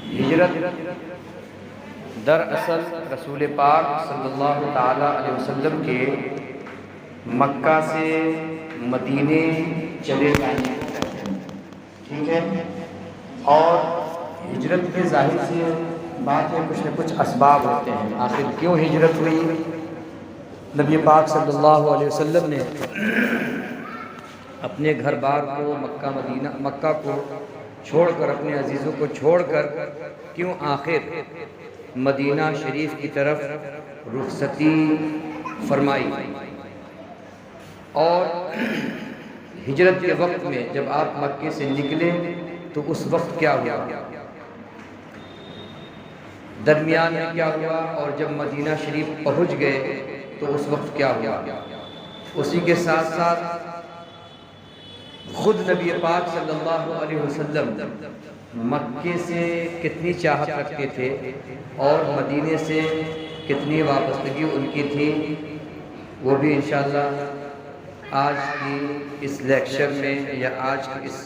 ہجرت دراصل رسول پاک صلی اللہ تعالیٰ علیہ وسلم کے مکہ سے مدینے چلے جانے، ٹھیک ہے، اور ہجرت کے ظاہر سے بات ہے کچھ نہ کچھ اسباب ہوتے ہیں۔ آخر کیوں ہجرت ہوئی؟ نبی پاک صلی اللہ علیہ وسلم نے اپنے گھر بار کو مکہ کو چھوڑ کر، اپنے عزیزوں کو چھوڑ کر کیوں آخر مدینہ شریف کی طرف رخصتی فرمائی؟ اور ہجرت کے وقت میں جب آپ مکے سے نکلے تو اس وقت کیا ہوا، درمیان میں کیا ہوا، اور جب مدینہ شریف پہنچ گئے تو اس وقت کیا ہوا؟ اسی کے ساتھ ساتھ خود نبی پاک صلی اللہ علیہ وسلم مکے سے کتنی چاہت رکھتے تھے اور مدینے سے کتنی وابستگی ان کی تھی، وہ بھی انشاءاللہ آج کی اس لیکچر میں یا آج کی اس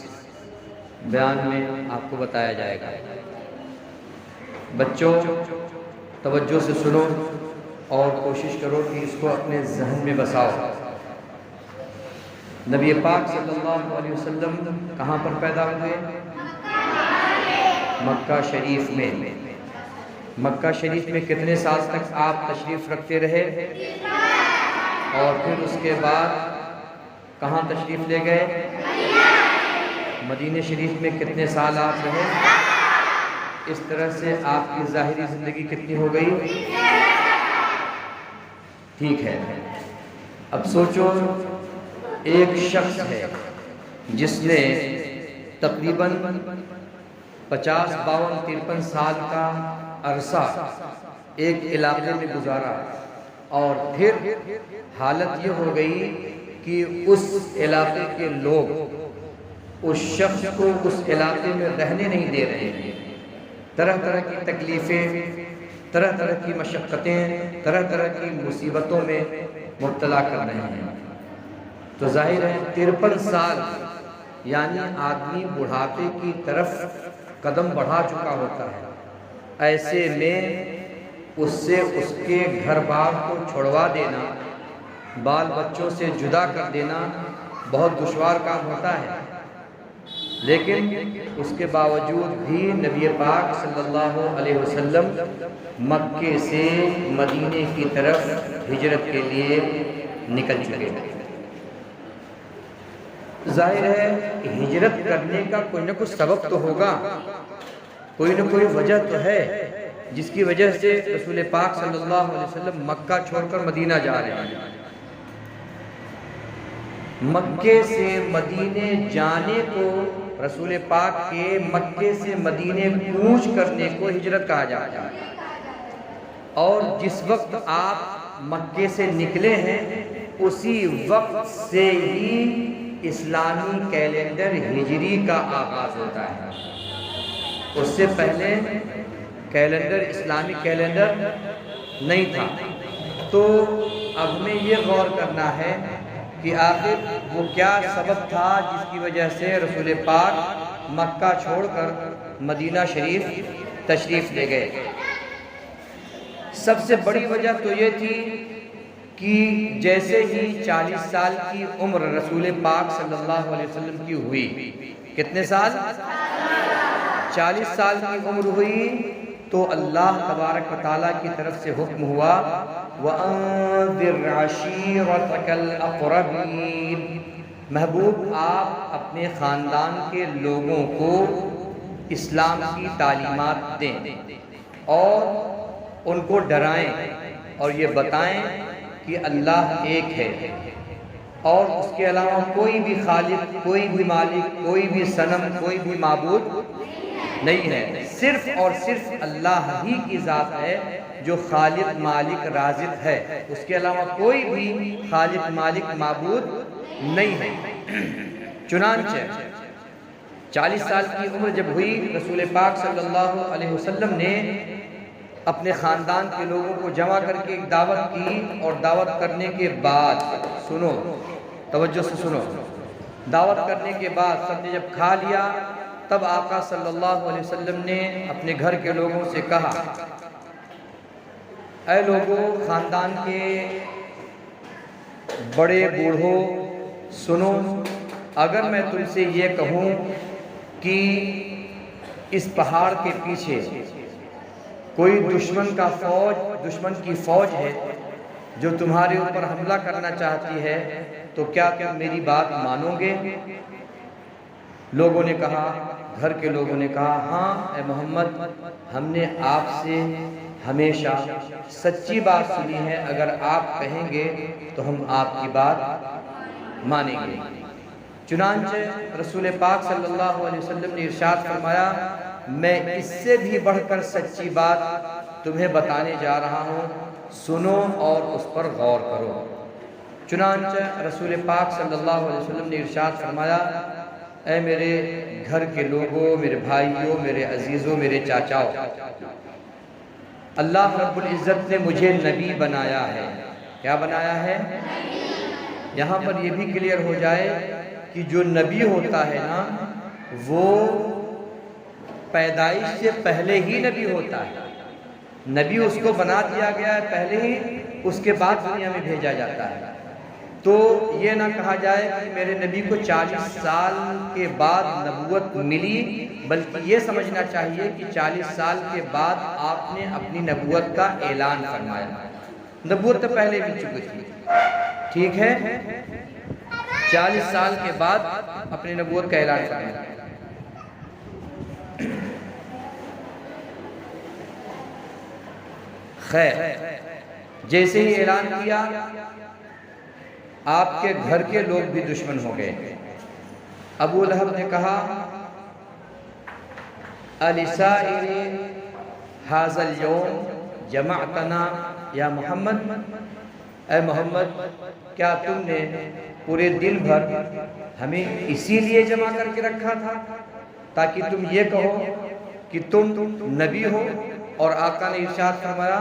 بیان میں آپ کو بتایا جائے گا۔ بچوں توجہ سے سنو اور کوشش کرو کہ اس کو اپنے ذہن میں بساؤ۔ نبی پاک صلی اللہ علیہ وسلم کہاں پر پیدا ہوئے؟ مکہ شریف میں۔ مکہ شریف میں کتنے سال تک آپ تشریف رکھتے رہے؟ اور پھر اس کے بعد کہاں تشریف لے گئے؟ مدینہ شریف میں کتنے سال آپ رہے؟ اس طرح سے آپ کی ظاہری زندگی کتنی ہو گئی؟ ٹھیک ہے، اب سوچو ایک شخص ہے جس نے تقریباً 50، 52، 53 سال کا عرصہ ایک علاقے میں گزارا، اور پھر حالت یہ ہو گئی کہ اس علاقے کے لوگ اس شخص کو اس علاقے میں رہنے نہیں دے رہے ہیں، طرح طرح کی تکلیفیں، طرح طرح کی مشقتیں، طرح طرح کی مصیبتوں میں مبتلا کر رہے ہیں۔ تو ظاہر ہے 53 سال یعنی آدمی بڑھاپے کی طرف قدم بڑھا چکا ہوتا ہے، ایسے میں اس سے اس کے گھر بار کو چھڑوا دینا، بال بچوں سے جدا کر دینا بہت دشوار کام ہوتا ہے، لیکن اس کے باوجود بھی نبی پاک صلی اللہ علیہ وسلم مکے سے مدینے کی طرف ہجرت کے لیے نکل چکے۔ ظاہر ہے ہجرت کرنے کا کوئی نہ کچھ سبب تو ہوگا، کوئی نہ کوئی وجہ تو ہے جس کی وجہ سے رسول پاک صلی اللہ علیہ وسلم مکہ چھوڑ کر مدینہ جا رہے ہیں۔ مکے سے مدینے جانے کو، رسول پاک کے مکے سے مدینے کوچ کرنے کو ہجرت کہا جاتا ہے، اور جس وقت آپ مکے سے نکلے ہیں اسی وقت سے ہی اسلامی کیلنڈر ہجری کا آغاز ہوتا ہے۔ اس سے پہلے کیلنڈر، اسلامی کیلنڈر نہیں تھا۔ تو اب ہمیں یہ غور کرنا ہے کہ آخر وہ کیا سبب تھا جس کی وجہ سے رسول پاک مکہ چھوڑ کر مدینہ شریف تشریف لے گئے۔ سب سے بڑی وجہ تو یہ تھی کہ جیسے ہی 40 سال کی عمر رسول پاک صلی اللہ علیہ وسلم کی ہوئی، کتنے سال؟ 40 سال کی عمر ہوئی تو اللہ تبارک و تعالیٰ کی طرف سے حکم ہوا وَأَنذِرْ عَشِيرَتَكَ الْأَقْرَبِينَ، محبوب آپ اپنے خاندان کے لوگوں کو اسلام کی تعلیمات دیں اور ان کو ڈرائیں اور یہ بتائیں کہ اللہ ایک ہے اور اس کے علاوہ کوئی بھی خالق، کوئی بھی مالک، کوئی بھی صنم، کوئی بھی معبود نہیں ہے، صرف اور صرف اللہ ہی کی ذات ہے جو خالق، مالک، رازق ہے، اس کے علاوہ کوئی بھی خالق، مالک، معبود نہیں ہے۔ چنانچہ 40 سال کی عمر جب ہوئی، رسول پاک صلی اللہ علیہ وسلم نے اپنے خاندان کے لوگوں کو جمع کر کے ایک دعوت کی، اور دعوت کرنے کے بعد، سنو توجہ سے سنو، دعوت کرنے کے بعد سب نے جب کھا لیا تب آقا صلی اللہ علیہ وسلم نے اپنے گھر کے لوگوں سے کہا، اے لوگوں، خاندان کے بڑے بوڑھوں، سنو، اگر میں تم سے یہ کہوں کہ اس پہاڑ کے پیچھے کوئی دشمن کی فوج ہے جو تمہارے اوپر حملہ کرنا چاہتی ہے تو کیا تم میری بات مانو گے؟ لوگوں نے کہا، گھر کے لوگوں نے کہا، ہاں اے محمد، ہم نے آپ سے ہمیشہ سچی بات سنی ہے، اگر آپ کہیں گے تو ہم آپ کی بات مانیں گے۔ چنانچہ رسول پاک صلی اللہ علیہ وسلم نے ارشاد فرمایا، میں اس سے بھی بڑھ کر سچی بات تمہیں بتانے جا رہا ہوں، سنو اور اس پر غور کرو۔ چنانچہ رسول پاک صلی اللہ علیہ وسلم نے ارشاد فرمایا، اے میرے گھر کے لوگوں، میرے بھائیوں، میرے عزیزوں، میرے چاچاؤ، اللہ رب العزت نے مجھے نبی بنایا ہے۔ کیا بنایا ہے؟ یہاں پر یہ بھی کلیئر ہو جائے کہ جو نبی ہوتا ہے نا، وہ پیدائش سے پہلے ہی نبی ہوتا ہے۔ نبی اس کو بنا دیا گیا ہے پہلے ہی، اس کے بعد دنیا میں بھیجا جاتا ہے۔ تو یہ نہ کہا جائے کہ میرے نبی کو 40 سال کے بعد نبوت ملی، بلکہ یہ سمجھنا چاہیے کہ 40 سال کے بعد آپ نے اپنی نبوت کا اعلان فرمایا۔ نبوت تو پہلے مل چکی تھی، ٹھیک ہے، 40 سال کے بعد اپنی نبوت کا اعلان فرمایا۔ خیر، جیسے ہی اعلان کیا، آپ کے گھر کے لوگ بھی دشمن ہو گئے۔ ابو لہب نے کہا، اَلِسَائِرِ هَذَا الْيَوْمِ جَمَعْتَنَا یا محمد، اے محمد، کیا تم نے پورے دن بھر ہمیں اسی لیے جمع کر کے رکھا تھا تاکہ تم یہ کہو کہ تم نبی ہو؟ اور آقا نے ارشاد فرمایا،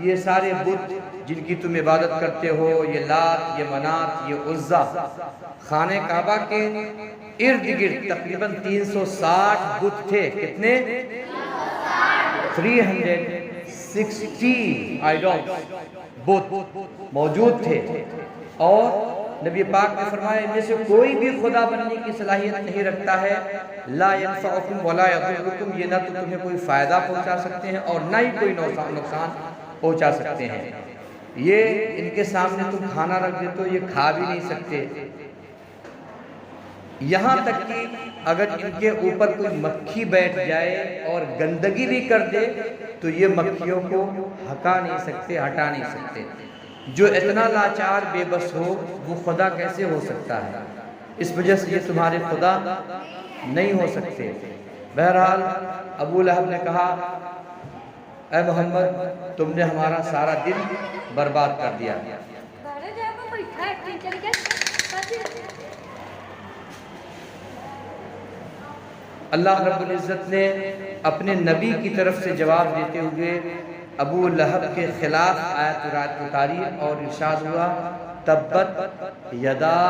یہ سارے بت جن کی تم عبادت کرتے ہو، یہ لات، یہ منات، یہ عزا، خانہ کعبہ کے ارد گرد تقریباً 360 بت تھے۔ کتنے؟ 360 آئیڈولز، بت موجود تھے۔ اور نبی پاک نے فرمایا، ان میں سے کوئی بھی خدا بننے کی صلاحیت نہیں رکھتا ہے، لا ينفعکم ولا یضرکم، یہ نہ تو تمہیں کوئی فائدہ پہنچا سکتے ہیں اور نہ ہی کوئی نقصان پہنچا سکتے ہیں۔ یہ ان کے سامنے تم کھانا رکھ دے تو یہ کھا بھی نہیں سکتے، یہاں تک کہ اگر ان کے اوپر کوئی مکھی بیٹھ جائے اور گندگی بھی کر دے تو یہ مکھیوں کو ہٹا نہیں سکتے۔ جو اتنا لاچار بے بس ہو وہ خدا کیسے ہو سکتا ہے؟ اس وجہ سے یہ تمہارے خدا نہیں ہو سکتے۔ بہرحال ابو لہب نے کہا، اے محمد، تم نے ہمارا سارا دن برباد کر دیا۔ اللہ رب العزت نے اپنے نبی کی طرف سے جواب دیتے ہوئے ابو لہب کے خلاف آیت اتاری اور ارشاد ہوا، تبت یدا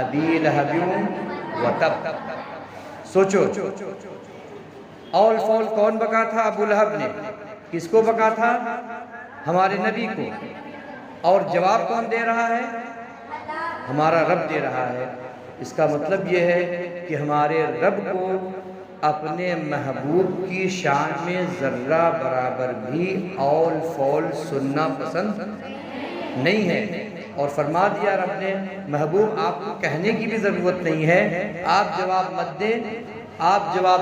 ابی لہب وتب۔ سوچو، اول فول کون بکا تھا؟ ابو لہب نے۔ کس کو بکا تھا؟ ہمارے نبی کو۔ اور جواب کون دے رہا ہے؟ ہمارا رب دے رہا ہے۔ اس کا مطلب یہ ہے کہ ہمارے رب کو اپنے محبوب کی شان میں ذرہ برابر بھی اول فول سننا پسند نہیں ہے، اور فرما دیا رب نے، محبوب آپ کو کہنے کی بھی ضرورت نہیں ہے، آپ جواب مت دیں، آپ جواب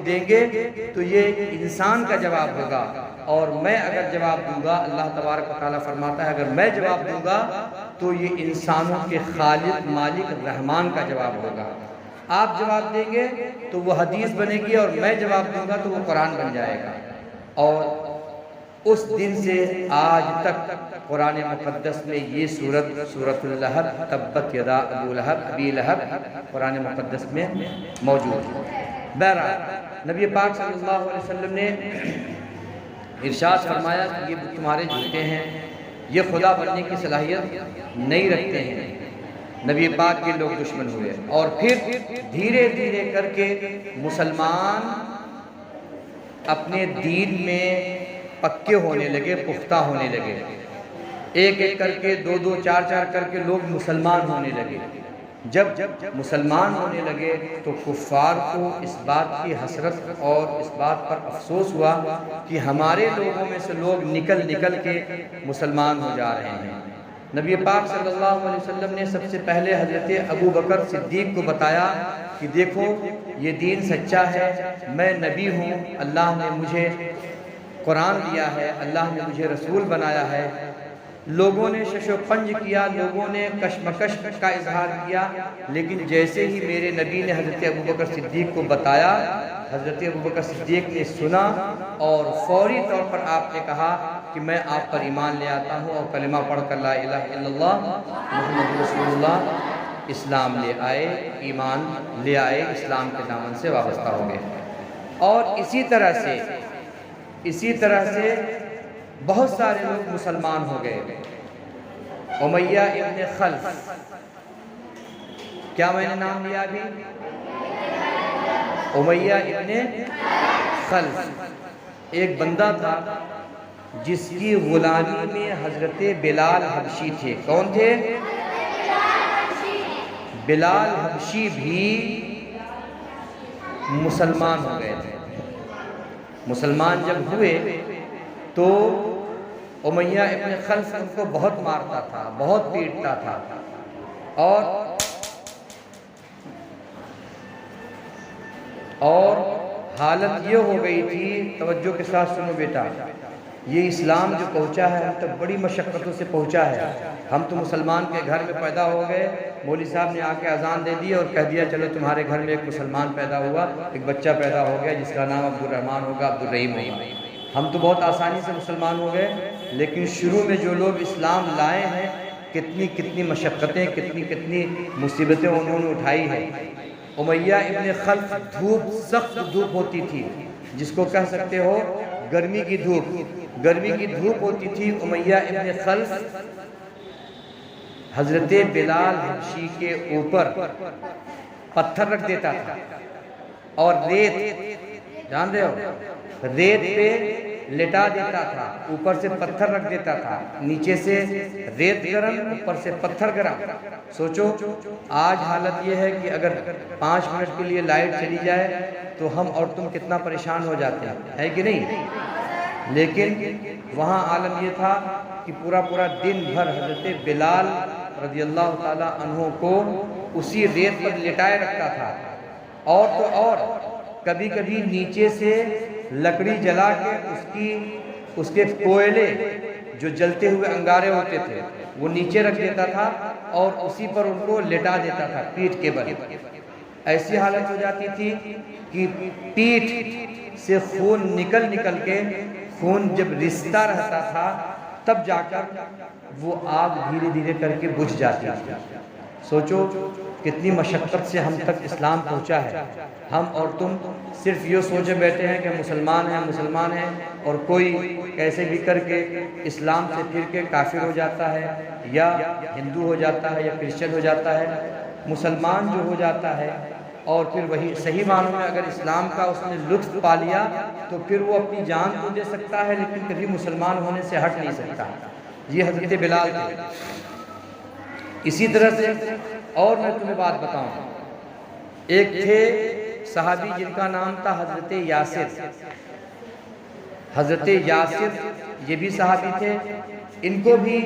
دیں گے تو یہ انسان کا جواب ہوگا، اور میں اگر جواب دوں گا، اللہ تبارک و تعالیٰ فرماتا ہے اگر میں جواب دوں گا تو یہ انسانوں کے خالق مالک رحمان کا جواب ہوگا۔ آپ جواب دیں گے تو وہ حدیث بنے گی، اور میں جواب دوں گا تو وہ قرآن بن جائے گا۔ اور اس دن سے آج تک قرآن مقدس میں یہ سورۃ اللہب، تبت یدا ابی لہب قرآن مقدس میں موجود ہے۔ بہرحال نبی پاک صلی اللہ علیہ وسلم نے ارشاد فرمایا کہ یہ تمہارے جھوٹے ہیں، یہ خدا بننے کی صلاحیت نہیں رکھتے ہیں۔ نبی پاک کے لوگ دشمن ہوئے، اور پھر دھیرے دھیرے کر کے مسلمان اپنے دین میں پکے ہونے لگے، پختہ ہونے لگے، ایک ایک کر کے، دو دو چار چار کر کے لوگ مسلمان ہونے لگے۔ جب مسلمان ہونے لگے تو کفار کو اس بات کی حسرت اور اس بات پر افسوس ہوا کہ ہمارے لوگوں میں سے لوگ نکل نکل کے مسلمان ہو جا رہے ہیں۔ نبی پاک صلی اللہ علیہ وسلم نے سب سے پہلے حضرت ابو بکر صدیق کو بتایا کہ دیکھو یہ دین سچا ہے، میں نبی ہوں، اللہ نے مجھے قرآن دیا ہے، اللہ نے مجھے رسول بنایا ہے۔ لوگوں نے شش و پنج کیا، لوگوں نے کشمکش کا اظہار کیا، لیکن جیسے ہی میرے نبی نے حضرت ابوبکر صدیق کو بتایا، حضرت ابوبکر صدیق نے سنا اور فوری طور پر آپ نے کہا کہ میں آپ پر ایمان لے آتا ہوں، اور کلمہ پڑھ کر لا الہ الا اللہ محمد رسول اللہ اسلام لے آئے، ایمان لے آئے، اسلام کے دامن سے وابستہ ہو گئے۔ اور اسی طرح سے بہت سارے لوگ مسلمان ہو گئے۔ امیہ ابن خلف، کیا میں نے نام لیا ابھی؟ امیہ ابن خلف ایک بندہ تھا جس کی غلامی میں حضرت بلال حبشی تھے۔ کون تھے؟ بلال حبشی بھی مسلمان ہو گئے تھے۔ مسلمان جب ہوئے تو امیہ ابن خلف ان کو بہت مارتا تھا، بہت پیٹتا تھا، اور حالت یہ ہو گئی تھی، توجہ کے ساتھ سنو بیٹا، یہ اسلام جو پہنچا ہے ہم تک بڑی مشقتوں سے پہنچا ہے۔ ہم تو مسلمان کے گھر میں پیدا ہو گئے، مولوی صاحب نے آ کے اذان دے دی اور کہہ دیا چلو تمہارے گھر میں ایک مسلمان پیدا ہوا، ایک بچہ پیدا ہو گیا جس کا نام عبد الرحمن ہوگا، عبد الرحیم ہوگا۔ ہم تو بہت آسانی سے مسلمان ہو گئے، لیکن شروع میں جو لوگ اسلام لائے ہیں کتنی مشقتیں، کتنی مصیبتیں انہوں نے اٹھائی ہے۔ امیہ ابن خلف سخت دھوپ ہوتی تھی، جس کو کہہ سکتے ہو گرمی کی دھوپ ہوتی تھی۔ امیہ ابن خلف حضرت بلال حبشی کے اوپر پتھر رکھ دیتا تھا، اور ریت، جان رہے ہو، ریت پہ لٹا دیتا تھا، اوپر سے پتھر رکھ دیتا تھا، نیچے سے ریت گرم، اوپر سے پتھر گرم۔ سوچو آج حالت یہ ہے کہ اگر 5 منٹ کے لیے لائٹ چلی جائے تو ہم اور تم کتنا پریشان ہو جاتے ہیں، ہے کہ نہیں؟ لیکن وہاں عالم یہ تھا کہ پورا دن بھر حضرت بلال رضی اللہ تعالیٰ عنہ کو اسی ریت پر لٹائے رکھتا تھا، اور تو اور کبھی کبھی نیچے سے لکڑی جلا کے اس کے کوئلے جو جلتے ہوئے انگارے ہوتے تھے وہ نیچے رکھ دیتا تھا، اور اسی پر ان کو لٹا دیتا تھا پیٹھ کے بل۔ ایسی حالت ہو جاتی تھی کہ پیٹھ سے خون نکل کے، خون جب رستا رہتا تھا تب جا کر وہ آگ دھیرے دھیرے کر کے بجھ جاتی تھی۔ سوچو کتنی مشقت سے ہم تک اسلام پہنچا ہے۔ ہم اور تم صرف یہ سوچے بیٹھے ہیں کہ مسلمان ہیں، اور کوئی کیسے بھی کر کے اسلام سے پھر کے کافر ہو جاتا ہے، یا ہندو ہو جاتا ہے، یا کرسچن ہو جاتا ہے۔ مسلمان جو ہو جاتا ہے اور پھر وہی صحیح معنوں میں اگر اسلام کا اس نے لطف پا لیا تو پھر وہ اپنی جان کو دے سکتا ہے، لیکن کبھی مسلمان ہونے سے ہٹ نہیں سکتا۔ یہ حضرت بلال تھے۔ اسی طرح سے اور میں تمہیں بات بتاؤں، ایک تھے صحابی جن کا نام تھا حضرت یاسر، یہ بھی صحابی تھے۔ ان کو بھی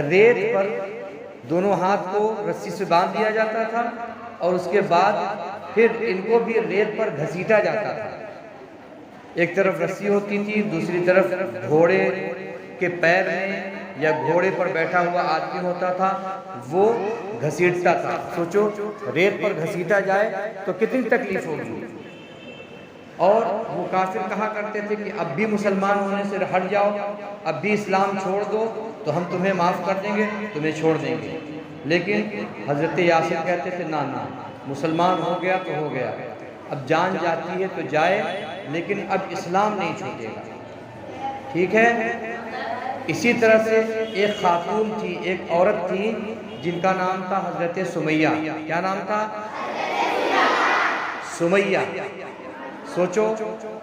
ریت پر دونوں ہاتھ کو رسی سے باندھ دیا جاتا تھا، اور اس کے بعد پھر ان کو بھی ریت پر گھسیٹا جاتا تھا۔ ایک طرف رسی ہوتی تھی، دوسری طرف گھوڑے کے پیر میں یا گھوڑے پر بیٹھا ہوا آدمی ہوتا تھا، وہ گھسیٹتا تھا۔ سوچو ریت پر گھسیٹا جائے تو کتنی تکلیف ہوگی۔ اور وہ کافر کہا کرتے تھے کہ اب بھی مسلمان ہونے سے ہٹ جاؤ، اب بھی اسلام چھوڑ دو تو ہم تمہیں معاف کر دیں گے، تمہیں چھوڑ دیں گے۔ لیکن حضرت یاسر کہتے تھے نہ، مسلمان ہو گیا تو ہو گیا، اب جان جاتی ہے تو جائے، لیکن اب اسلام نہیں چھوٹے گا۔ ٹھیک ہے؟ اسی طرح سے ایک خاتون تھی، ایک عورت تھی جن کا نام تھا حضرت سمیہ. کیا نام تھا؟ سمیہ. سوچو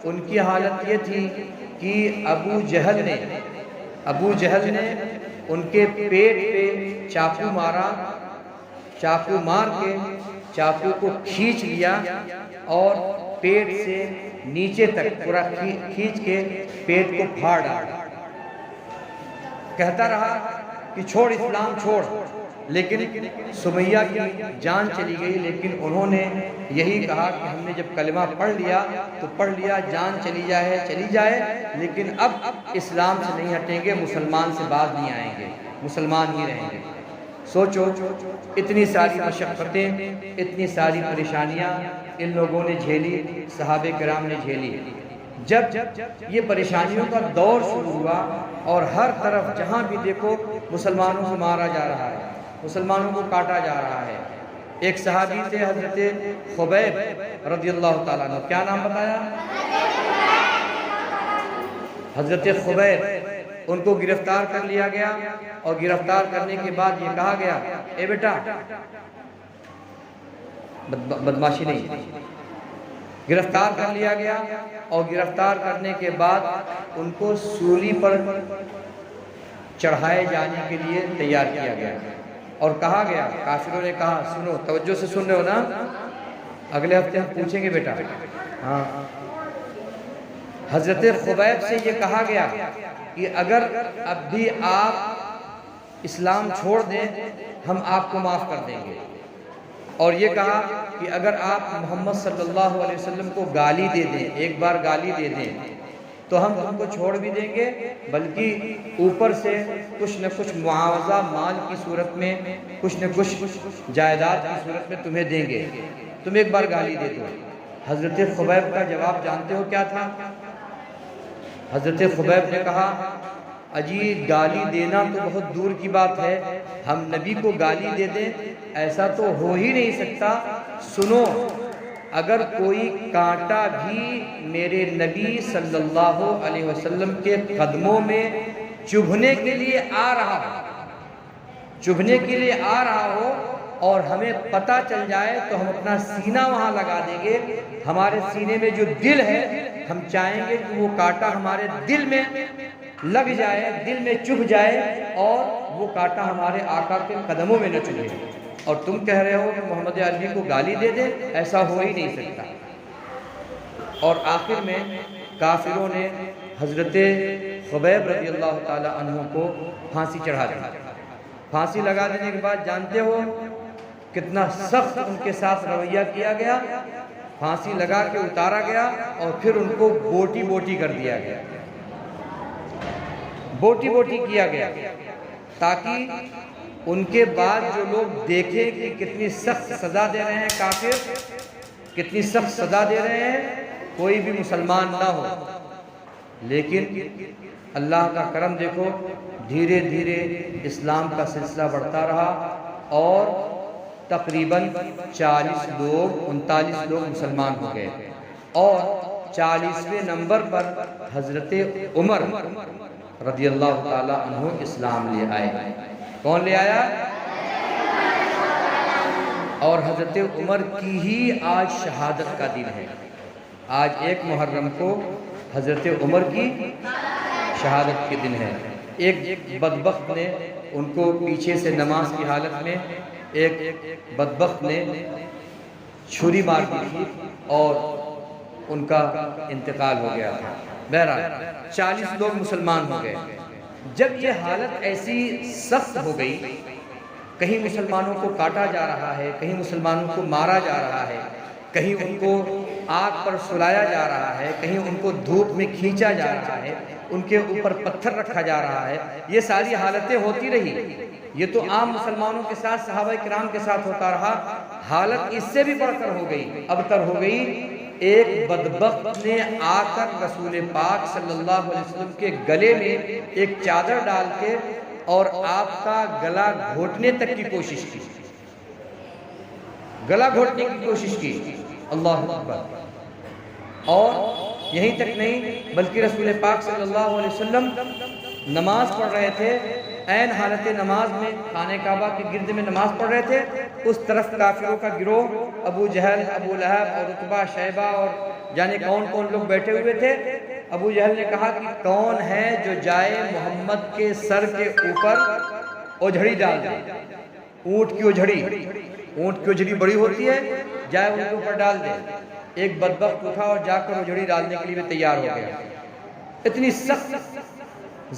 ان کی حالت یہ تھی کہ ابو جہل نے ان کے پیٹ پہ چاقو مارا. چاقو مار کے چاقو کو کھینچ لیا اور پیٹ سے نیچے تک پورا کھینچ کے پیٹ کو پھاڑ ڈالا. کہتا رہا کہ چھوڑ اسلام چھوڑ، لیکن سمیہ کی جان چلی گئی. لیکن انہوں نے یہی کہا کہ ہم نے جب کلمہ پڑھ لیا تو پڑھ لیا، جان چلی جائے، لیکن اب اسلام سے نہیں ہٹیں گے، مسلمان سے باز نہیں آئیں گے، مسلمان ہی رہیں گے. سوچو اتنی ساری مشقتیں، اتنی ساری پریشانیاں ان لوگوں نے جھیلی، صحابہ کرام نے جھیلی. جب یہ پریشانیوں کا دور شروع ہوا اور ہر طرف جہاں بھی دیکھو مسلمانوں کو مارا جا رہا ہے، مسلمانوں کو کاٹا جا رہا ہے. ایک صحابی تھے حضرت خبیب رضی اللہ تعالیٰ عنہ. کیا نام بتایا؟ حضرت خبیب. ان کو گرفتار کر لیا گیا اور گرفتار کرنے کے بعد یہ کہا گیا اے بیٹا بدماشی نہیں. گرفتار کر لیا گیا اور گرفتار کرنے کے بعد ان کو سولی پر چڑھائے جانے کے لیے تیار کیا گیا اور کہا گیا، کافروں نے کہا، سنو توجہ سے سن رہے ہو نا، اگلے ہفتے ہم پوچھیں گے بیٹا. ہاں، حضرت خبیب سے یہ کہا گیا کہ اگر اب بھی آپ اسلام چھوڑ دیں ہم آپ کو معاف کر دیں گے. اور یہ کہا کہ اگر آپ محمد صلی اللہ علیہ وسلم کو گالی دے دیں، ایک بار گالی دے دیں تو ہم تم کو چھوڑ بھی دیں گے، بلکہ اوپر سے کچھ نہ کچھ معاوضہ مال کی صورت میں، کچھ نہ کچھ جائیداد کی صورت میں تمہیں دیں گے، تم ایک بار گالی دے دو. حضرت خبیب کا جواب جانتے ہو کیا تھا؟ حضرت خبیب نے کہا اجی گالی دینا تو بہت دور کی بات ہے، ہم نبی کو گالی دے دیں ایسا تو ہو ہی نہیں سکتا. سنو، اگر کوئی کانٹا بھی میرے نبی صلی اللہ علیہ وسلم کے قدموں میں چبھنے کے لیے آ رہا ہو اور ہمیں پتہ چل جائے تو ہم اپنا سینہ وہاں لگا دیں گے. ہمارے سینے میں جو دل ہے ہم چاہیں گے کہ وہ کانٹا ہمارے دل میں لگ جائے، دل میں چبھ جائے اور وہ کانٹا ہمارے آقا کے قدموں میں نہ چبھے. اور تم کہہ رہے ہو کہ محمد عربی کو گالی دے دے، ایسا ہو ہی نہیں سکتا. اور آخر میں کافروں نے حضرت خبیب رضی اللہ تعالی عنہ کو پھانسی چڑھا دی. پھانسی لگا دینے کے بعد جانتے ہو کتنا سخت ان کے ساتھ رویہ کیا گیا. پھانسی لگا کے اتارا گیا اور پھر ان کو بوٹی بوٹی کر دیا گیا، بوٹی بوٹی کیا گیا، تاکہ ان کے بعد جو لوگ دیکھیں کہ کتنی سخت سزا دے رہے ہیں کافر، کتنی سخت سزا دے رہے ہیں، کوئی بھی مسلمان نہ ہو. لیکن اللہ کا کرم دیکھو، دھیرے دھیرے اسلام کا سلسلہ بڑھتا رہا اور تقریباً 39 لوگ مسلمان ہو گئے. اور 40ویں نمبر پر حضرت عمر رضی اللہ تعالی عنہ اسلام لے آئے. کون لے آیا؟ اور حضرت عمر کی ہی آج شہادت کا دن ہے. آج 1 محرم کو حضرت عمر کی شہادت کے دن ہے. ایک بدبخت نے ان کو پیچھے سے نماز کی حالت میں ایک بدبخت نے چھری مار دی تھی اور ان کا انتقال ہو گیا تھا. بہرحال 40 لوگ مسلمان ہو گئے. جب یہ حالت ایسی سخت ہو گئی، کہیں مسلمانوں کو کاٹا جا رہا ہے، کہیں مسلمانوں کو مارا جا رہا ہے، کہیں ان کو آگ پر سلایا جا رہا ہے، کہیں ان کو دھوپ میں کھینچا جا رہا ہے، ان کے اوپر پتھر رکھا جا رہا ہے، یہ ساری حالتیں ہوتی رہی. یہ تو عام مسلمانوں کے ساتھ، صحابہ کرام کے ساتھ ہوتا رہا. حالت اس سے بھی بڑھ کر ہو گئی، ابتر ہو گئی. ایک بدبخت نے آ کر رسول پاک صلی اللہ علیہ وسلم کے گلے میں ایک چادر ڈال کے اور آپ کا گلا گھوٹنے تک کی کوشش کی، گلا گھوٹنے کی کوشش کی. اللہ اکبر. اور یہیں تک نہیں بلکہ رسول پاک صلی اللہ علیہ وسلم نماز پڑھ رہے تھے، عین حالت نماز میں خانہ کعبہ کے گرد میں نماز پڑھ رہے تھے، اس طرف کافروں کا گروہ ابو جہل، ابو لہب اور عتبہ، شیبہ اور جانے کون کون لوگ بیٹھے ہوئے تھے۔ ابو جہل نے کہا کہ کون ہے جو جائے محمد کے سر کے اوپر اوجھڑی ڈال دے، اونٹ کی اوجھڑی، اونٹ کی اوجھڑی بڑی ہوتی ہے، جائے ان کے اوپر ڈال دے۔ ایک بدبخت اٹھا اور جا کر اوجھڑی ڈالنے کے لیے تیار ہو گیا۔ اتنی سخت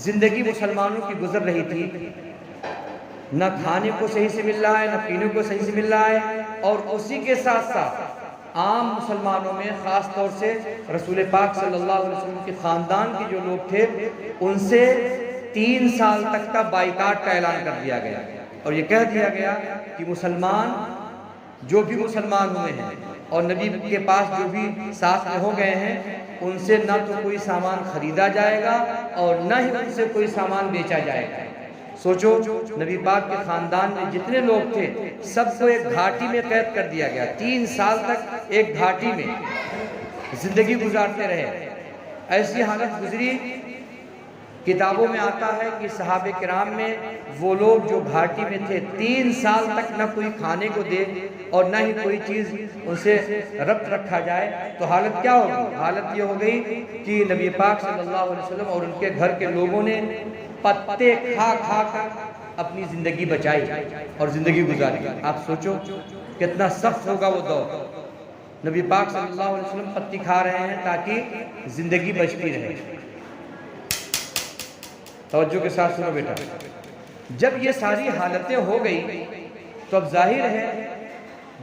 زندگی مسلمانوں کی گزر رہی تھی، نہ کھانے کو صحیح سے مل رہا ہے، نہ پینے کو صحیح سے مل رہا ہے، اور اسی کے ساتھ ساتھ عام مسلمانوں میں خاص طور سے رسول پاک صلی اللہ علیہ وسلم کے خاندان کے جو لوگ تھے ان سے 3 سال تک کا بائیکاٹ کا اعلان کر دیا گیا، اور یہ کہہ دیا گیا کہ مسلمان جو بھی مسلمان ہوئے ہیں اور نبی کے پاس جو بھی ساتھ میں ہو گئے ہیں ان سے نہ تو کوئی سامان خریدا جائے گا اور نہ ہی ان سے کوئی سامان بیچا جائے گا۔ سوچو، نبی پاک کے خاندان میں جتنے لوگ تھے سب کو ایک گھاٹی میں قید کر دیا گیا، 3 سال تک ایک گھاٹی میں زندگی گزارتے رہے۔ ایسی حالت گزری، کتابوں میں آتا ہے کہ صحابہ کرام میں وہ لوگ جو گھاٹی میں تھے 3 سال تک نہ کوئی کھانے کو دے اور نہ ہی کوئی چیز ان سے ربط رکھا جائے، تو حالت کیا ہوگی؟ حالت یہ ہو گئی کہ نبی پاک صلی اللہ علیہ وسلم اور ان کے گھر کے لوگوں نے پتے کھا کھا کر اپنی زندگی بچائی اور زندگی گزاری۔ آپ سوچو کتنا سخت ہوگا وہ دور۔ نبی پاک صلی اللہ علیہ وسلم پتی کھا رہے ہیں تاکہ زندگی بچتی رہے۔ توجہ کے ساتھ سنو بیٹا، جب یہ ساری حالتیں ہو گئی تو اب ظاہر ہے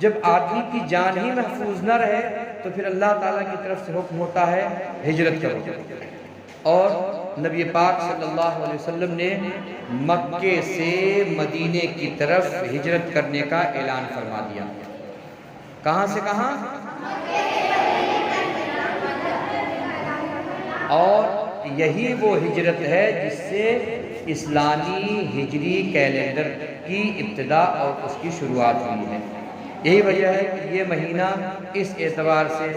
جب آدمی کی جان ہی محفوظ نہ رہے تو پھر اللہ تعالیٰ کی طرف سے حکم ہوتا ہے ہجرت کرو، اور نبی پاک صلی اللہ علیہ وسلم نے مکے سے مدینے کی طرف ہجرت کرنے کا اعلان فرما دیا۔ کہاں سے کہاں؟ اور یہی وہ ہجرت ہے جس سے اسلامی ہجری کیلنڈر کی ابتدا اور اس کی شروعات ہوئی ہے۔ یہی وجہ ہے کہ یہ مہینہ اس اعتبار سے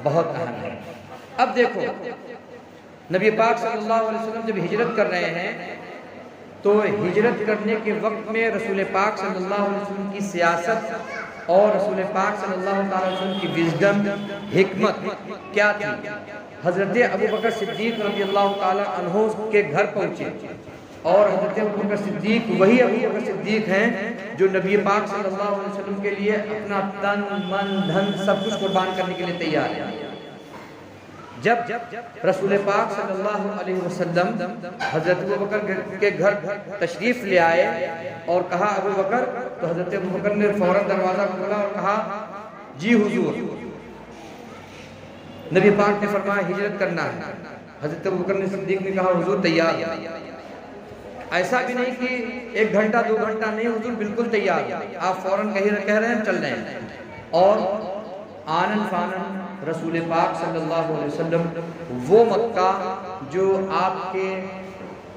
بہت اہم ہے۔ اب دیکھو، نبی پاک صلی اللہ علیہ وسلم جب ہجرت کر رہے ہیں تو ہجرت کرنے کے وقت میں رسول پاک صلی اللہ علیہ وسلم کی سیاست اور رسول پاک صلی اللہ علیہ وسلم کی وزڈم، حکمت کیا تھی؟ حضرت ابو بکر صدیق رضی اللہ تعالیٰ عنہ کے گھر پہنچے، اور حضرت ابو بکر صدیق وہی ابو بکر صدیق ہیں جو نبی پاک صلی اللہ علیہ وسلم کے لیے اپنا تن من دھن سب کچھ قربان کرنے کے لیے تیار ہیں۔ جب رسول پاک صلی اللہ علیہ وسلم حضرت ابو بکر کے گھر تشریف لے آئے اور کہا ابو بکر، تو حضرت ابو بکر نے فوراً دروازہ کھولا اور کہا جی حضور۔ نبی پاک نے فرمایا ہجرت کرنا ہے۔ حضرت ابو بکر صدیق نے کہا حضور تیار ہے۔ ایسا بھی نہیں کہ 1 گھنٹہ 2 گھنٹہ نہیں، حضور بالکل تیار ہے، آپ فوراً کہہ رہے ہیں چل رہے ہیں۔ اور آنن فانن رسول پاک صلی اللہ علیہ وسلم وہ مکہ جو آپ کے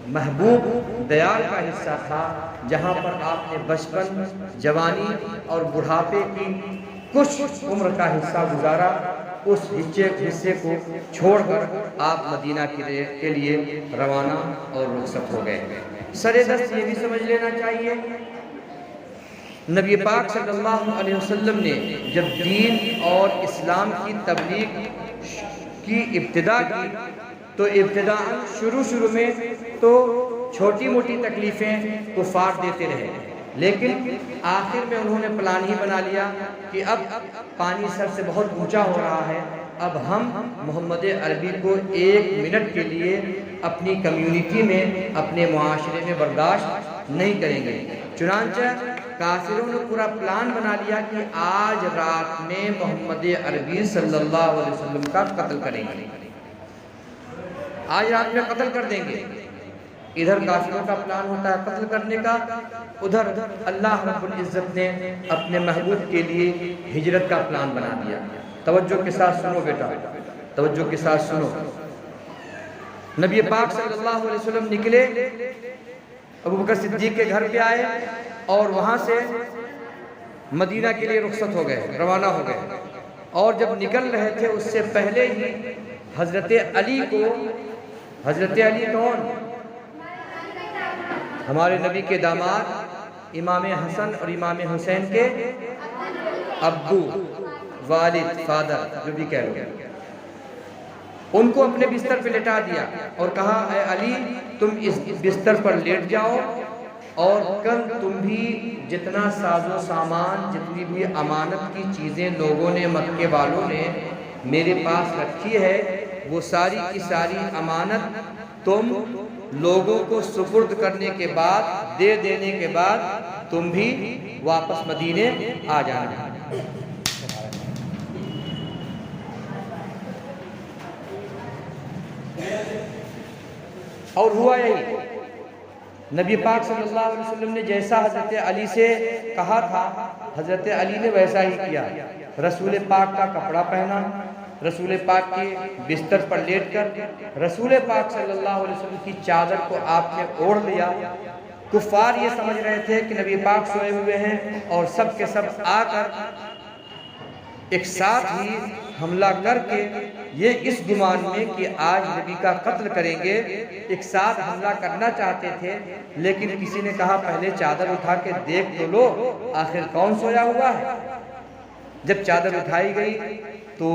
محبوب دیار کا حصہ تھا، جہاں پر آپ نے بچپن، جوانی اور بڑھاپے کی کچھ عمر کا حصہ گزارا، اس حصے کو چھوڑ کر آپ مدینہ کے لیے روانہ اور رخصت ہو گئے۔ سر دست یہ بھی سمجھ لینا چاہیے، نبی پاک صلی اللہ علیہ وسلم نے جب دین اور اسلام کی تبلیغ کی ابتدا کی تو ابتدا شروع میں تو چھوٹی موٹی تکلیفیں کفار دیتے رہے، لیکن آخر میں انہوں نے پلان ہی بنا لیا کہ اب پانی سر سے بہت اونچا ہو رہا ہے، اب ہم محمد عربی کو 1 منٹ کے لیے اپنی کمیونٹی میں، اپنے معاشرے میں برداشت نہیں کریں گے۔ چنانچہ کافروں نے پورا پلان بنا لیا کہ آج رات میں محمد عربی صلی اللہ علیہ وسلم کا قتل کریں گے، آج رات میں قتل کر دیں گے۔ ادھر کافروں کا پلان ہوتا ہے قتل کرنے کا، ادھر اللہ رب العزت نے اپنے محبوب کے لیے ہجرت کا پلان بنا دیا۔ توجہ کے ساتھ سنو بیٹا، توجہ کے ساتھ سنو۔ نبی پاک صلی اللہ علیہ وسلم نکلے، ابو بکر صدیق کے گھر پہ آئے اور وہاں سے مدینہ کے لیے رخصت ہو گئے، روانہ ہو گئے۔ اور جب نکل رہے تھے اس سے پہلے ہی حضرت علی کو، حضرت علی کون؟ ہمارے نبی کے داماد امام حسن اور امام حسین کے ابو، والد، فادر، جو بھی کہہ لو، ان کو اپنے بستر پہ لٹا دیا اور کہا اے علی تم اس بستر پر لیٹ جاؤ، اور کل تم بھی جتنا ساز و سامان، جتنی بھی امانت کی چیزیں لوگوں نے، مکے والوں نے میرے پاس رکھی ہے، وہ ساری کی ساری امانت تم لوگوں کو سپرد کرنے کے بعد، دے دینے کے بعد تم بھی واپس مدینے آ جانا۔ اور ہوا یہی، نبی پاک صلی اللہ علیہ وسلم نے جیسا حضرت علی سے کہا تھا، حضرت علی نے ویسا ہی کیا۔ رسول پاک کا کپڑا پہنا، رسول پاک کے بستر پر لیٹ کر رسول پاک صلی اللہ علیہ وسلم کی چادر کو آپ نے اوڑھ لیا۔ کفار یہ سمجھ رہے تھے کہ نبی پاک سوئے ہوئے ہیں، اور سب کے سب آ کر ایک ساتھ ہی حملہ کر کے، یہ اس گمان میں کہ آج نبی کا قتل کریں گے، ایک ساتھ حملہ کرنا چاہتے تھے، لیکن کسی نے کہا پہلے چادر اٹھا کے دیکھ تو لو آخر کون سویا ہوا ہے۔ جب چادر اٹھائی گئی تو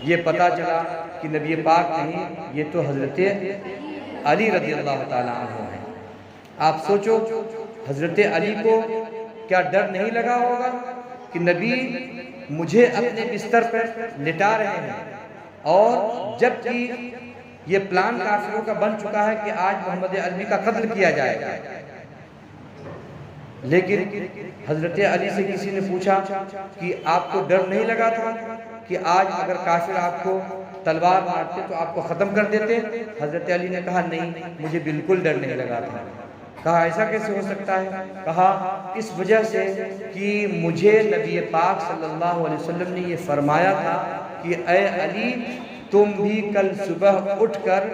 یہ پتا چلا کہ نبی پاک نہیں، یہ تو حضرت علی رضی اللہ تعالیٰ عنہ ہیں۔ آپ سوچو حضرت علی کو کیا ڈر نہیں لگا ہوگا کہ نبی مجھے اپنے بستر پر لٹا رہے ہیں، اور جب کہ یہ پلان کافروں کا بن چکا ہے کہ آج محمد عربی کا قتل کیا جائے گا، لیکن حضرت علی سے کسی نے پوچھا کہ آپ کو ڈر نہیں لگا تھا کہ آج اگر کافر آپ کو تلوار مارتے تو آپ کو ختم کر دیتے؟ حضرت علی نے کہا نہیں، مجھے بالکل ڈر نہیں لگا تھا۔ کہا ایسا کیسے ہو سکتا ہے؟ کہا اس وجہ سے کہ مجھے نبی پاک صلی اللہ علیہ وسلم نے یہ فرمایا تھا کہ اے علی تم بھی کل صبح اٹھ کر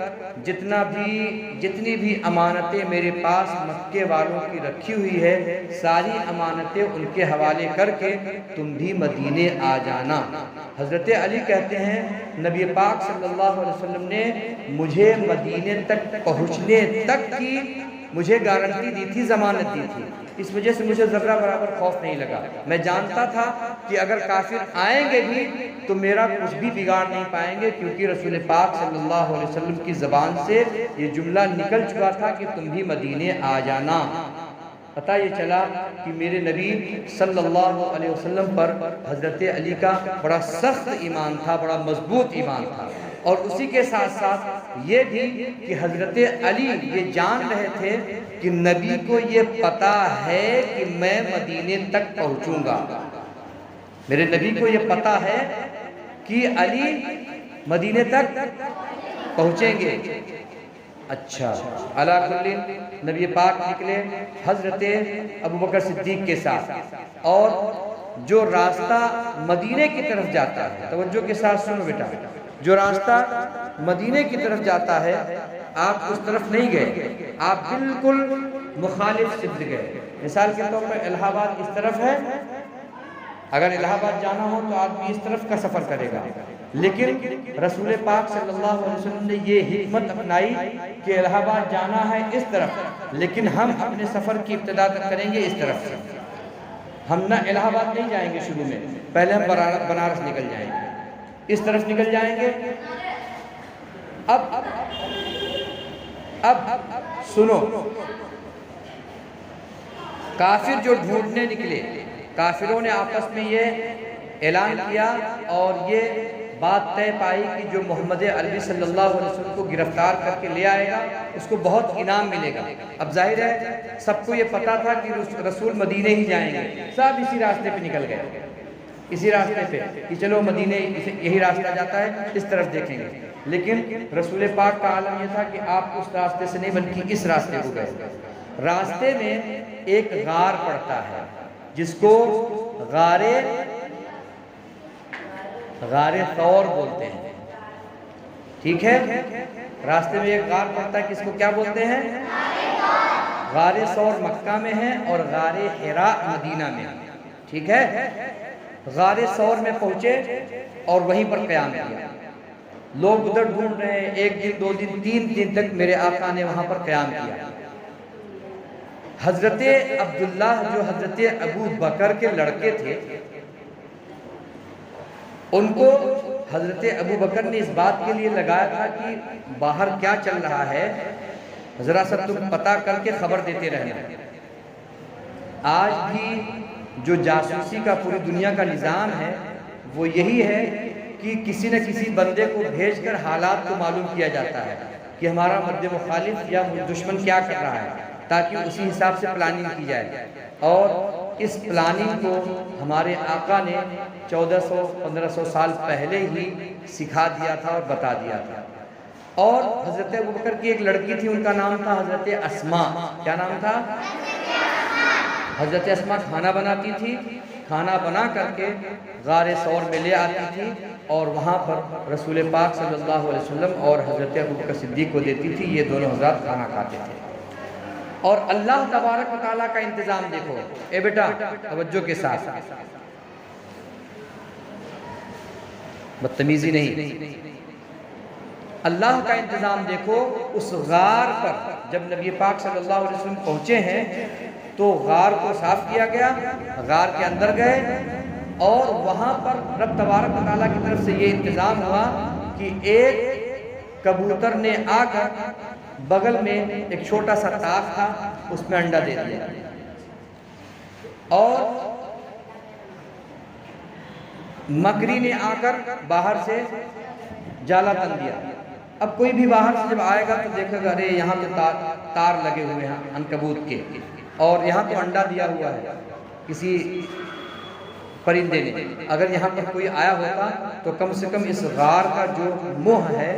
جتنی بھی امانتیں میرے پاس مکے والوں کی رکھی ہوئی ہے، ساری امانتیں ان کے حوالے کر کے تم بھی مدینے آ جانا۔ حضرت علی کہتے ہیں نبی پاک صلی اللہ علیہ وسلم نے مجھے مدینے تک پہنچنے تک کی مجھے گارنٹی دی تھی، ضمانت دی تھی، اس وجہ سے مجھے ذرہ برابر خوف نہیں لگا۔ میں جانتا تھا کہ اگر کافر آئیں گے بھی تو میرا کچھ بھی بگاڑ نہیں پائیں گے، کیونکہ رسول پاک صلی اللہ علیہ وسلم کی زبان سے یہ جملہ نکل چکا تھا کہ تم بھی مدینے آ جانا۔ پتہ یہ چلا کہ میرے نبی صلی اللہ علیہ وسلم پر حضرت علی کا بڑا سخت ایمان تھا، بڑا مضبوط ایمان تھا، اور اسی کے ساتھ ساتھ یہ بھی کہ حضرت علی یہ جان رہے تھے کہ نبی کو یہ پتا ہے کہ میں مدینے تک پہنچوں گا، میرے نبی کو یہ پتا ہے کہ علی مدینے تک پہنچیں گے۔ اچھا، علا کل نبی پاک نکلے حضرت ابوبکر صدیق کے ساتھ، اور جو راستہ مدینے کی طرف جاتا ہے، توجہ کے ساتھ سنو بیٹا، جو راستہ مدینے کی طرف جاتا ہے آپ اس طرف نہیں گئے، آپ بالکل مخالف سمت گئے۔ مثال کے طور پر الہ آباد اس طرف ہے، اگر الہ آباد جانا ہو تو آدمی اس طرف کا سفر کرے گا، لیکن رسول پاک صلی اللہ علیہ وسلم نے یہ حکمت اپنائی کہ الہ آباد جانا ہے اس طرف، لیکن ہم اپنے سفر کی ابتدا کریں گے اس طرف سے۔ ہم نہ الہ آباد نہیں جائیں گے شروع میں، پہلے ہم بنارس نکل جائیں گے، اس طرف نکل جائیں گے۔ اب سنو، کافر جو ڈھونڈنے نکلے، کافروں نے آپس میں یہ اعلان کیا اور یہ بات طے پائی کہ جو محمد عربی صلی اللہ علیہ وسلم کو گرفتار کر کے لے آئے گا اس کو بہت انعام ملے گا۔ اب ظاہر ہے سب کو یہ پتا تھا کہ رسول مدینے ہی جائیں گے، سب اسی راستے پہ نکل گئے، اسی راستے پہ کہ چلو مدینے یہی راستہ جاتا ہے، اس طرف دیکھیں گے۔ لیکن رسول پاک کا عالم یہ تھا کہ آپ اس راستے سے نہیں بلکہ اس راستے کو گئے۔ راستے میں ایک غار پڑتا ہے جس کو غار ثور بولتے ہیں، ٹھیک ہے؟ راستے میں ایک غار پڑتا ہے، کس کو کیا بولتے ہیں؟ غار ثور مکہ میں ہے اور غار حراء مدینہ میں، ٹھیک ہے؟ غار ثور میں پہنچے اور وہیں پر قیام کیا۔ لوگ ادھر ڈھونڈ رہے ہیں، ایک دن، دو دن، تین دن تک میرے آقا نے وہاں پر قیام کیا۔ حضرت عبداللہ جو حضرت ابو بکر کے لڑکے تھے، ان کو حضرت ابو بکر نے اس بات کے لیے لگایا تھا کہ باہر کیا چل رہا ہے ذرا سا تم پتہ کر کے خبر دیتے رہنا۔ آج بھی جو جاسوسی کا پوری دنیا کا نظام ہے وہ یہی ہے کہ کسی نہ کسی بندے کو بھیج کر حالات کو معلوم کیا جاتا ہے کہ ہمارا مد مخالف یا دشمن کیا کر رہا ہے، تاکہ اسی حساب سے پلاننگ کی جائے۔ اور اس پلاننگ کو ہمارے آقا نے 1400-1500 سال پہلے ہی سکھا دیا تھا اور بتا دیا تھا۔ اور حضرت ابوبکر کی ایک لڑکی تھی، ان کا نام تھا حضرت اسماء۔ کیا نام تھا؟ حضرت اسماء کھانا بناتی تھی، کھانا بنا کر کے غار ثور میں لے آتی تھی اور وہاں پر رسول پاک صلی اللہ علیہ وسلم اور حضرت ابوبکر صدیق کو دیتی تھی۔ یہ دونوں حضرات کھانا کھاتے تھے۔ اور اللہ تبارک و تعالیٰ کا انتظام دیکھو، اے بیٹا توجہ کے ساتھ، بدتمیزی نہیں، اللہ کا انتظام دیکھو۔ اس غار پر جب نبی پاک صلی اللہ علیہ وسلم پہنچے ہیں تو غار کو صاف کیا گیا، غار کے اندر گئے اور وہاں پر رب تبارک و تعالیٰ کی طرف سے یہ انتظام ہوا کہ ایک کبوتر نے آ کر بغل میں ایک چھوٹا سا طاق تھا، اس میں انڈا دے دیا اور مکری نے آ کر باہر سے جالا تن دیا۔ اب کوئی بھی باہر سے جب آئے گا تو دیکھے گا ارے یہاں تو تار لگے ہوئے ہیں عنکبوت کے، اور یہاں تو انڈا دیا ہوا ہے کسی پرندے نے۔ اگر یہاں پر کوئی آیا ہوتا تو کم سے کم اس غار کا جو منہ ہے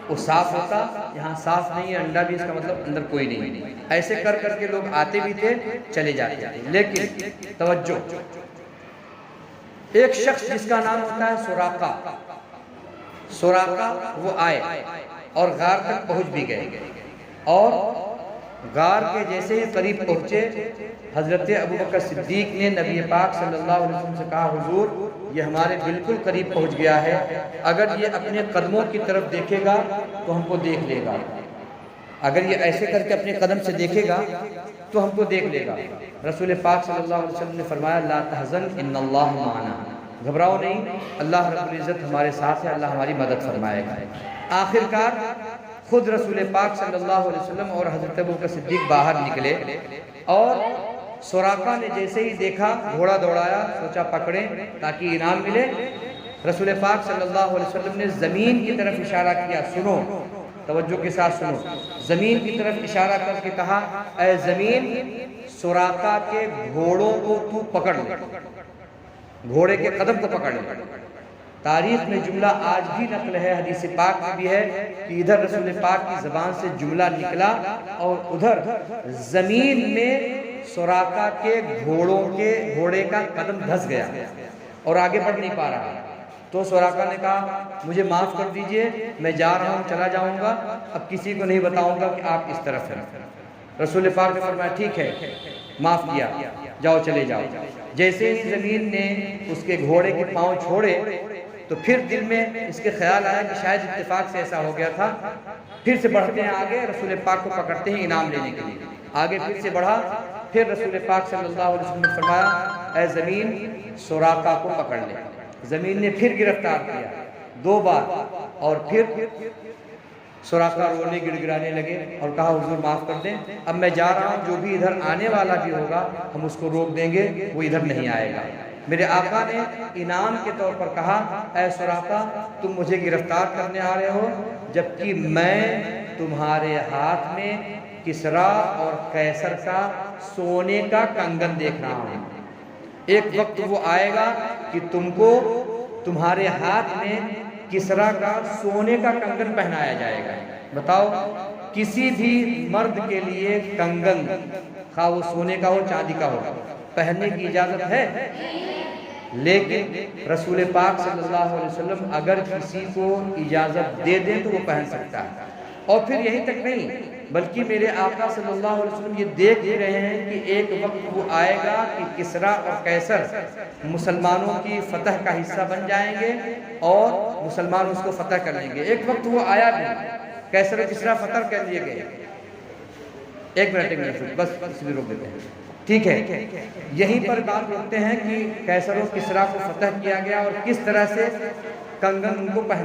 وہ صاف ہوتا، یہاں صاف نہیں ہے، انڈا بھی، اس کا مطلب اندر کوئی نہیں۔ ایسے کر کر کے لوگ آتے بھی تھے، چلے جاتے تھے۔ لیکن توجہ، ایک شخص جس کا نام ہوتا ہے سراقہ، وہ آئے اور غار تک پہنچ بھی گئے، اور غار کے جیسے ہی قریب پہنچے حضرت ابوبکر صدیق نے نبی پاک صلی اللہ علیہ وسلم سے کہا حضور یہ ہمارے بالکل قریب پہنچ گیا ہے، اگر یہ اپنے قدموں کی طرف دیکھے گا تو ہم کو دیکھ لے گا، اگر یہ ایسے کر کے اپنے قدم سے دیکھے گا تو ہم کو دیکھ لے گا۔ رسول پاک صلی اللہ علیہ وسلم نے فرمایا لا تحزن ان اللہ معنا، گھبراؤ نہیں، اللہ رب العزت ہمارے ساتھ ہے، اللہ ہماری مدد فرمائے گا۔ آخر کار خود رسول پاک صلی اللہ علیہ وسلم اور حضرت ابوبکر صدیق باہر نکلے، اور سراقہ نے جیسے ہی دیکھا گھوڑا دوڑایا، سوچا پکڑیں تاکہ انعام ملے۔ رسول پاک صلی اللہ علیہ وسلم نے زمین کی طرف اشارہ کیا، سنو توجہ کے ساتھ سنو، زمین کی طرف اشارہ کر کے کہا اے زمین سراقہ کے گھوڑوں کو تو پکڑ لے، گھوڑے کے قدم کو پکڑ لے۔ تاریخ میں جملہ آج بھی نقل ہے، حدیث پاک میں بھی ہے کہ ادھر رسول پاک کی زبان سے جملہ نکلا اور ادھر زمین میں سراقہ کے گھوڑے کا قدم دھس گیا اور آگے بڑھ نہیں پا رہا۔ تو سراقہ نے کہا مجھے معاف کر دیجئے، میں جا رہا ہوں، چلا جاؤں گا، اب کسی کو نہیں بتاؤں گا کہ آپ اس طرف ہیں۔ رسول پاک نے فرمایا ٹھیک ہے، معاف کیا، جاؤ چلے جاؤ۔ جیسے ہی زمین نے اس کے گھوڑے کے پاؤں چھوڑے تو پھر دل میں اس کے خیال آیا کہ شاید اتفاق سے ایسا ہو گیا تھا، پھر سے بڑھتے ہیں آگے، رسول پاک کو پکڑتے ہیں انعام لینے کے لیے۔ آگے پھر سے بڑھا، پھر رسول پاک صلی اللہ علیہ وسلم نے فرمایا اے زمین سراقہ کو پکڑ لے۔ زمین نے پھر گرفتار کیا 2 بار، اور پھر سراقہ رونے گڑ گڑانے لگے اور کہا حضور معاف کر دیں، اب میں جا رہا ہوں، جو بھی ادھر آنے والا بھی ہوگا ہم اس کو روک دیں گے، وہ ادھر نہیں آئے گا۔ میرے آقا نے انعام کے طور پر کہا اے سراقہ تم مجھے گرفتار کرنے آ رہے ہو، جبکہ میں تمہارے ہاتھ میں کسرا اور قیصر کا سونے کا کنگن دیکھ رہا ہوں۔ ایک وقت وہ آئے گا کہ تم کو تمہارے ہاتھ میں کسرا کا سونے کا کنگن پہنایا جائے گا۔ بتاؤ کسی بھی مرد کے لیے کنگن، خواہ وہ سونے کا ہو چاندی کا ہو، پہننے کی اجازت ہے، لیکن رسول پاک صلی اللہ علیہ وسلم اگر کسی کو اجازت دے دیں تو وہ پہن سکتا ہے۔ اور پھر یہی تک نہیں، بلکہ میرے آقا صلی اللہ علیہ وسلم یہ دیکھ بھی رہے ہیں کہ ایک وقت وہ آئے گا کہ کسرا اور قیصر مسلمانوں کی فتح کا حصہ بن جائیں گے اور مسلمان اس کو فتح کر لیں گے۔ ایک وقت وہ آیا بھی، قیصر و کسرا فتح کر لیے گئے، ایک منٹ بس اس میں روک دیتے ہیں، ٹھیک ہے؟ یہیں پر بات کرتے ہیں کہ کیسر و کسریٰ کو فتح کیا گیا اور کس طرح سے کنگن ان کو پہنا